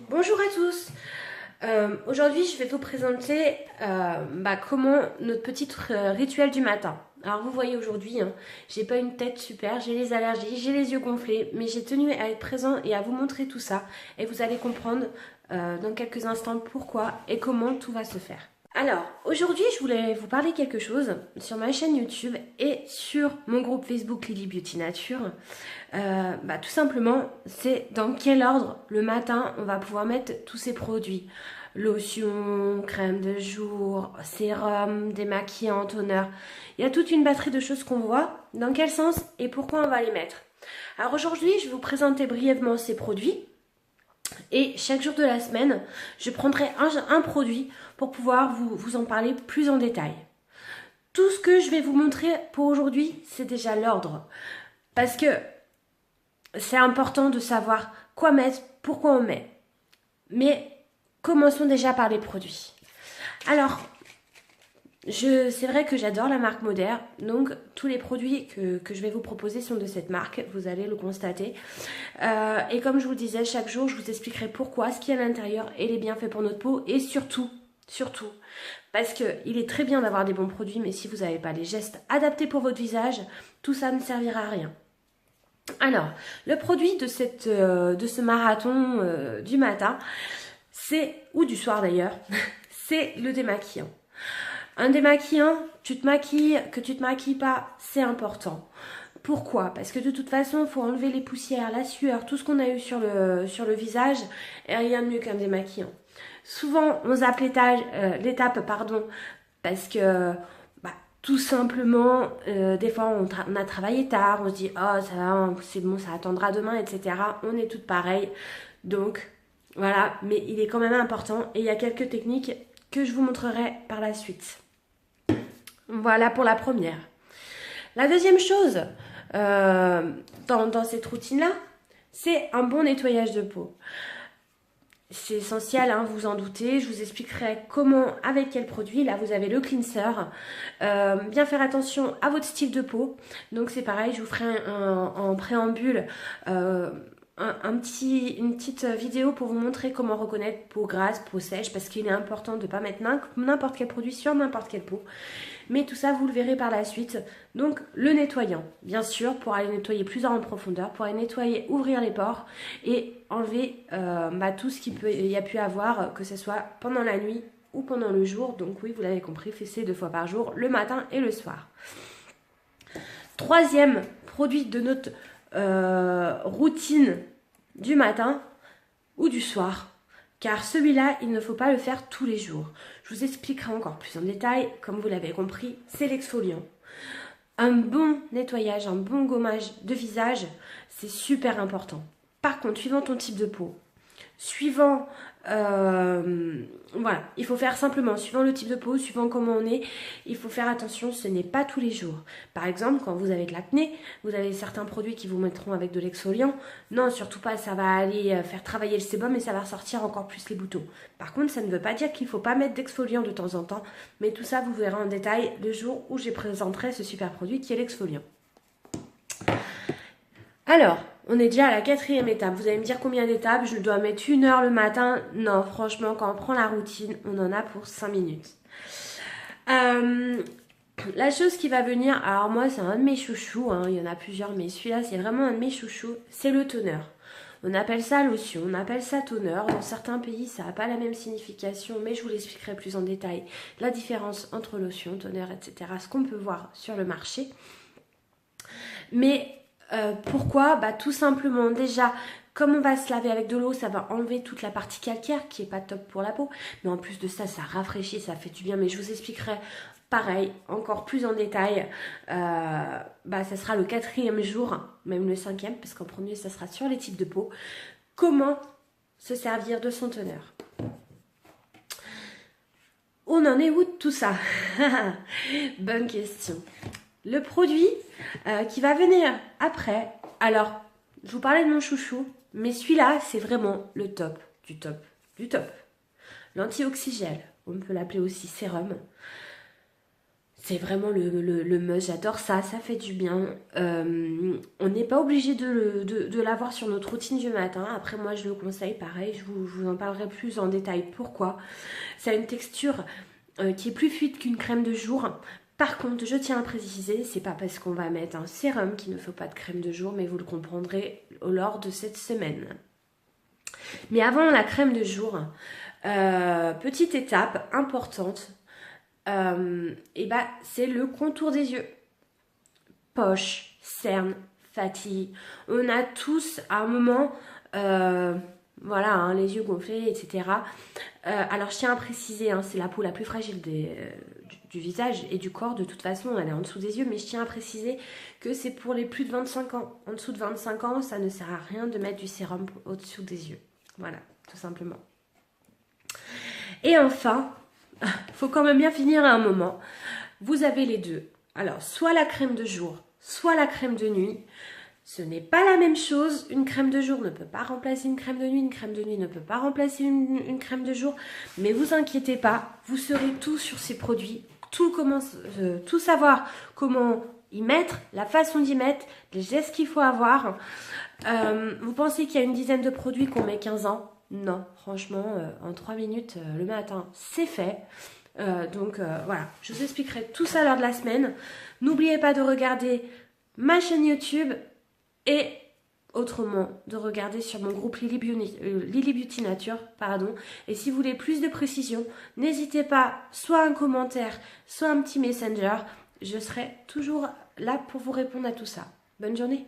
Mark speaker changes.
Speaker 1: Bonjour à tous. Aujourd'hui, je vais vous présenter comment notre petit rituel du matin. Alors vous voyez aujourd'hui, j'ai pas une tête super, j'ai les allergies, j'ai les yeux gonflés, mais j'ai tenu à être présent et à vous montrer tout ça. Et vous allez comprendre dans quelques instants pourquoi et comment tout va se faire. Alors, aujourd'hui, je voulais vous parler quelque chose sur ma chaîne YouTube et sur mon groupe Facebook Lily Beauty Nature. Tout simplement, c'est dans quel ordre le matin on va pouvoir mettre tous ces produits. Lotion, crème de jour, sérum, démaquillant, toner. Il y a toute une batterie de choses qu'on voit. Dans quel sens et pourquoi on va les mettre. Alors aujourd'hui, je vais vous présenter brièvement ces produits. Et chaque jour de la semaine, je prendrai un produit pour pouvoir vous en parler plus en détail. Tout ce que je vais vous montrer pour aujourd'hui, c'est déjà l'ordre. Parce que c'est important de savoir quoi mettre, pourquoi on met. Mais commençons déjà par les produits. Alors, c'est vrai que j'adore la marque Moderne, donc tous les produits que je vais vous proposer sont de cette marque, vous allez le constater. Et comme je vous le disais, chaque jour, je vous expliquerai pourquoi, ce qu'il y a à l'intérieur et les bienfaits pour notre peau. Et surtout, parce qu'il est très bien d'avoir des bons produits, mais si vous n'avez pas les gestes adaptés pour votre visage, tout ça ne servira à rien. Alors, le produit de ce marathon du matin, ou du soir d'ailleurs, c'est le démaquillant. Un démaquillant, tu te maquilles, que tu te maquilles pas, c'est important. Pourquoi? Parce que de toute façon, il faut enlever les poussières, la sueur, tout ce qu'on a eu sur le visage, et rien de mieux qu'un démaquillant. Souvent, on zappe l'étape, parce que tout simplement, des fois on a travaillé tard, on se dit oh ça va, c'est bon, ça attendra demain, etc. On est toutes pareilles, donc voilà, mais il est quand même important et il y a quelques techniques que je vous montrerai par la suite. Voilà pour la première. La deuxième chose dans cette routine-là, c'est un bon nettoyage de peau. C'est essentiel, vous en doutez. Je vous expliquerai comment, avec quel produit. Là, vous avez le cleanser. Bien faire attention à votre style de peau. Donc, c'est pareil, je vous ferai en préambule une petite vidéo pour vous montrer comment reconnaître peau grasse, peau sèche, parce qu'il est important de ne pas mettre n'importe quel produit sur n'importe quelle peau. Mais tout ça, vous le verrez par la suite. Donc, le nettoyant, bien sûr, pour aller nettoyer plus en profondeur, pour aller nettoyer, ouvrir les pores et enlever tout ce qu'il y a pu avoir, que ce soit pendant la nuit ou pendant le jour. Donc oui, vous l'avez compris, fessez 2 fois par jour, le matin et le soir. Troisième produit de notre routine du matin ou du soir, car celui-là, il ne faut pas le faire tous les jours. Je vous expliquerai encore plus en détail, comme vous l'avez compris, c'est l'exfoliant. Un bon nettoyage, un bon gommage de visage, c'est super important. Par contre, suivant ton type de peau, il faut faire simplement, suivant le type de peau, suivant comment on est, il faut faire attention, ce n'est pas tous les jours. Par exemple, quand vous avez de l'acné, vous avez certains produits qui vous mettront avec de l'exfoliant. Non, surtout pas, ça va aller faire travailler le sébum et ça va ressortir encore plus les boutons. Par contre, ça ne veut pas dire qu'il ne faut pas mettre d'exfoliant de temps en temps, mais tout ça, vous verrez en détail le jour où je présenterai ce super produit qui est l'exfoliant. Alors, on est déjà à la 4e étape. Vous allez me dire combien d'étapes? Je dois mettre 1 heure le matin. Non, franchement, quand on prend la routine, on en a pour 5 minutes. La chose qui va venir, alors moi, c'est un de mes chouchous. Il y en a plusieurs, mais celui-là, c'est vraiment un de mes chouchous. C'est le toner. On appelle ça lotion, on appelle ça toner. Dans certains pays, ça n'a pas la même signification, mais je vous l'expliquerai plus en détail. La différence entre lotion, toner, etc. Ce qu'on peut voir sur le marché. Mais pourquoi? Tout simplement, déjà, comme on va se laver avec de l'eau, ça va enlever toute la partie calcaire qui est pas top pour la peau. Mais en plus de ça, ça rafraîchit, ça fait du bien. Mais je vous expliquerai pareil, encore plus en détail. Ça sera le 4e jour, même le 5e, parce qu'en premier, ça sera sur les types de peau. Comment se servir de son toner? On en est où de tout ça? Bonne question. Le produit qui va venir après, alors, je vous parlais de mon chouchou, mais celui-là, c'est vraiment le top du top du top. L'antioxygel, on peut l'appeler aussi sérum. C'est vraiment le must, j'adore ça, ça fait du bien. On n'est pas obligé de l'avoir sur notre routine du matin. Après, moi, je le conseille, pareil, je vous en parlerai plus en détail. Pourquoi? Ça a une texture qui est plus fluide qu'une crème de jour. Par contre, je tiens à préciser, c'est pas parce qu'on va mettre un sérum qu'il ne faut pas de crème de jour, mais vous le comprendrez lors de cette semaine. Mais avant la crème de jour, petite étape importante, c'est le contour des yeux. Poche, cerne, fatigue. On a tous à un moment, les yeux gonflés, etc. Alors je tiens à préciser, c'est la peau la plus fragile du visage et du corps. De toute façon, elle est en dessous des yeux, mais je tiens à préciser que c'est pour les plus de 25 ans. En dessous de 25 ans, ça ne sert à rien de mettre du sérum au-dessous des yeux. Voilà, tout simplement. Et enfin, faut quand même bien finir à un moment. Vous avez les deux. Alors, soit la crème de jour, soit la crème de nuit. Ce n'est pas la même chose. Une crème de jour ne peut pas remplacer une crème de nuit. Une crème de nuit ne peut pas remplacer une crème de jour. Mais vous inquiétez pas, vous saurez tout sur ces produits. Tout savoir comment y mettre, la façon d'y mettre, les gestes qu'il faut avoir. Vous pensez qu'il y a une dizaine de produits qu'on met 15 ans? Non, franchement, en 3 minutes le matin, c'est fait. Voilà, je vous expliquerai tout ça lors de la semaine. N'oubliez pas de regarder ma chaîne YouTube et autrement de regarder sur mon groupe Lily Beauty Nature. Et si vous voulez plus de précision, n'hésitez pas, soit un commentaire, soit un petit messenger. Je serai toujours là pour vous répondre à tout ça. Bonne journée!